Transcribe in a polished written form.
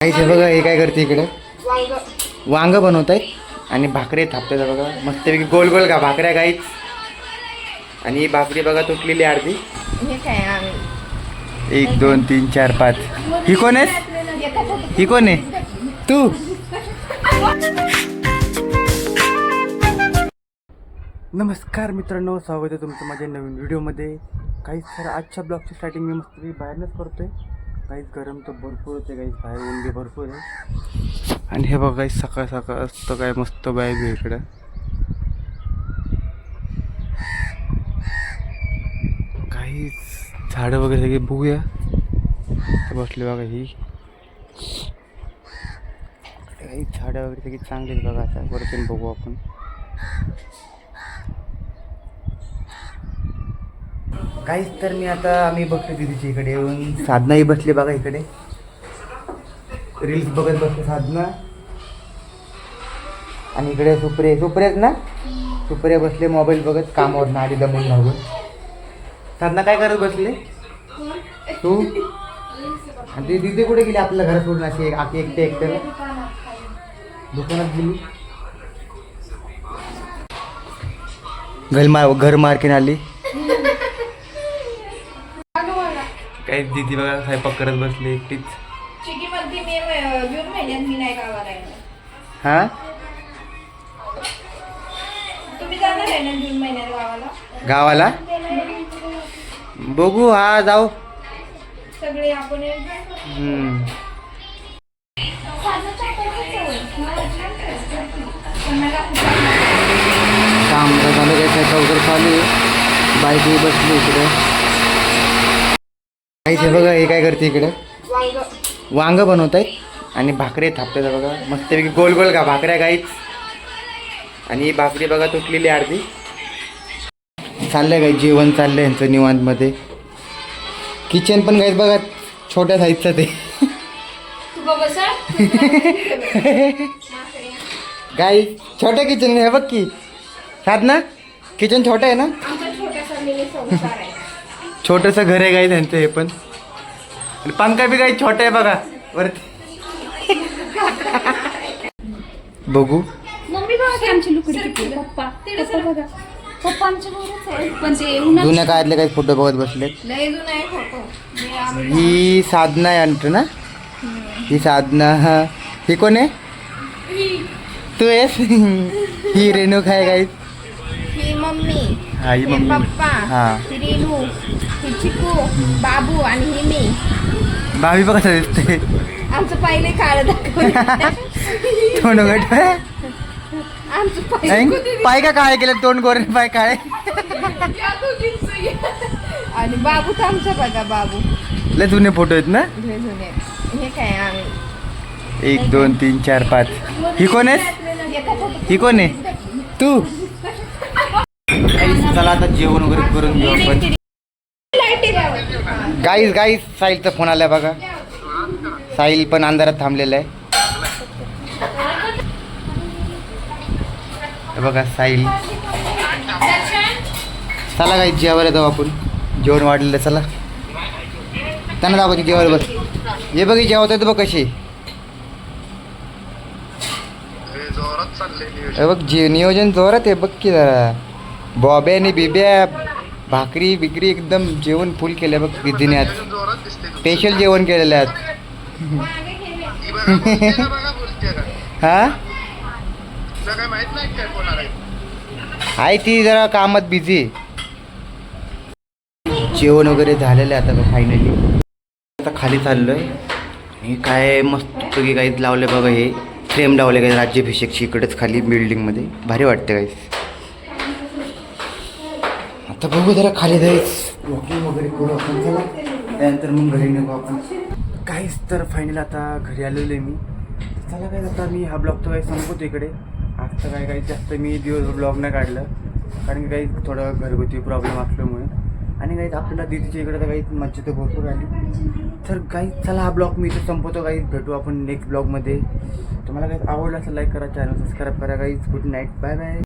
काहीच हे बघा, हे काय करते इकडे वांग बनवत आहेत आणि भाकरी थापतात बघा मस्तपैकी गोल गोल का भाकऱ्या काहीच. आणि ही भाकरी बघा तुटलेली अर्धी. हे काय आम्ही 1 2 3 4 5. ही कोण आहेस? ही कोण आहे तू? नमस्कार मित्रांनो, स्वागत आहे तुमचं माझ्या नवीन व्हिडिओमध्ये. काहीच सर आजच्या ब्लॉगची स्टार्टिंग मी मस्त बाहेरनंच करतोय. काहीच गरम तर भरपूर होते, काहीच बाहेर ऊन बी भरपूर आहे. आणि हे बघा काही सकाळ सकाळ असतं काय मस्त बाहेर बी इकडं. काहीच झाडं वगैरे सगळी बघूया. बसले बघा ही काही झाडं वगैरे सगळी चांगली आहेत बघा. आता वरतून बघू आपण. काहीच तर मी आता आम्ही बघतो दिदीच्या इकडे येऊन. साधनाही बसले बघा इकडे, रील्स बघत बसले साधना. आणि इकडे सुप्रियाच ना, सुप्रिया बसले मोबाईल बघत, कामावर ना आधी दमून लागून. साधना काय करत बसले तू? आणि ती दिदी कुठे गेली आपल्या घरात सोडून? अशी एकट्याला दुकानात गेली. घर मार्केट आली. काही दिदी बघा स्वयंपाक करत बसली एकटीच. हा गावाला बघू. हा जाऊ सगळे आपण काम झालं काय वगैरे चालू आहे. बाईकही बसली इकडे. काहीच हे बघा, हे काय करते इकडे वांग बनवत आहेत आणि भाकरी थापतात बघा मस्तपैकी गोल गोल का भाकऱ्या काहीच. आणि ही भाकरी बघा तुटलेली अर्धी. चाललंय काही जेवण चाललंय यांचं निवांतमध्ये. किचन पण काहीच बघा छोट्या साईजचं ते. काही छोटं किचन हे बघ की साधना, किचन छोटं आहे ना. छोटंसं घर आहे काही त्यांचं हे पण. आणि पंखा बी काही छोटा आहे बघा वरती. बघू जुन्या काळातले काही फोटो बघत बसले. ही साधना आहे अंत ना, ही साधना. हा ही कोण आहे? तू आहेस? ही रेणुका आहे काही. ही मम्मी, हा ही मम्मी. पप्पा, हा ही रेणू, ही चिकू, बाबू आणि ही मी. भाभी बघा दिसते. आमचं पाहिले काळ दाखवलं. तोंड गट आमचं पाय का काळे केलं, तोंड गोरे पाय काळे. आणि बाबू तर आमचा बघा, बाबू लय जुने फोटो आहेत ना. जुने. हे काय आम्ही 1 2 3 4 5. ही कोण आहेस? ही कोण आहे तू? चला आता जेवण वगैरे करून घेऊ आपण. गाईज साहिलचा फोन आलाय बघा. साहिल पण अंधारात थांबलेला आहे. बघा साहिल. चला काही जेवायला जाऊ आपण. जेवण वाढलेलं. चला त्यांना दाखवते जेवायला बस. हे बघ जेवत आहेत बघ कशी. बघ नियोजन जोरात आहे बघ की जरा. बॉब्या आणि बिब्या भाकरी बिकरी एकदम जेवण फुल केलं बघ दिदीने आज. स्पेशल जेवण केलेलं आहे आज. हा आहे ती जरा कामात बिझी. जेवण वगैरे झालेलं आहे आता फायनली. आता खाली चाललोय. हे काय मस्त सगळी काहीच लावले बघा. हे फ्रेम लावले काही राज्याभिषेकची इकडेच खाली बिल्डिंगमध्ये. भारी वाटते काहीच. आता बघू जरा खाली जायचं वॉकिंग वगैरे करू आपण. चला त्यानंतर मग घरी निघू आपण. काहीच तर फायनल आता घरी आलेलो आहे मी. चला काय आता मी हा ब्लॉग तर काही संपवतो इकडे. आज तर काही जास्त मी दिवस ब्लॉग नाही काढलं, कारण की काही थोडं घरगुती प्रॉब्लेम असल्यामुळे. आणि काही आपल्याला दिदीच्या इकडे तर काही मज्जा तर भरपूर आली. तर काही चला हा ब्लॉग मी इथे संपवतो. काही भेटू आपण नेक्स्ट ब्लॉगमध्ये. तुम्हाला काही आवडलं असेल लाईक करा, चॅनल सबस्क्राईब करा. काही गुड नाईट, बाय बाय.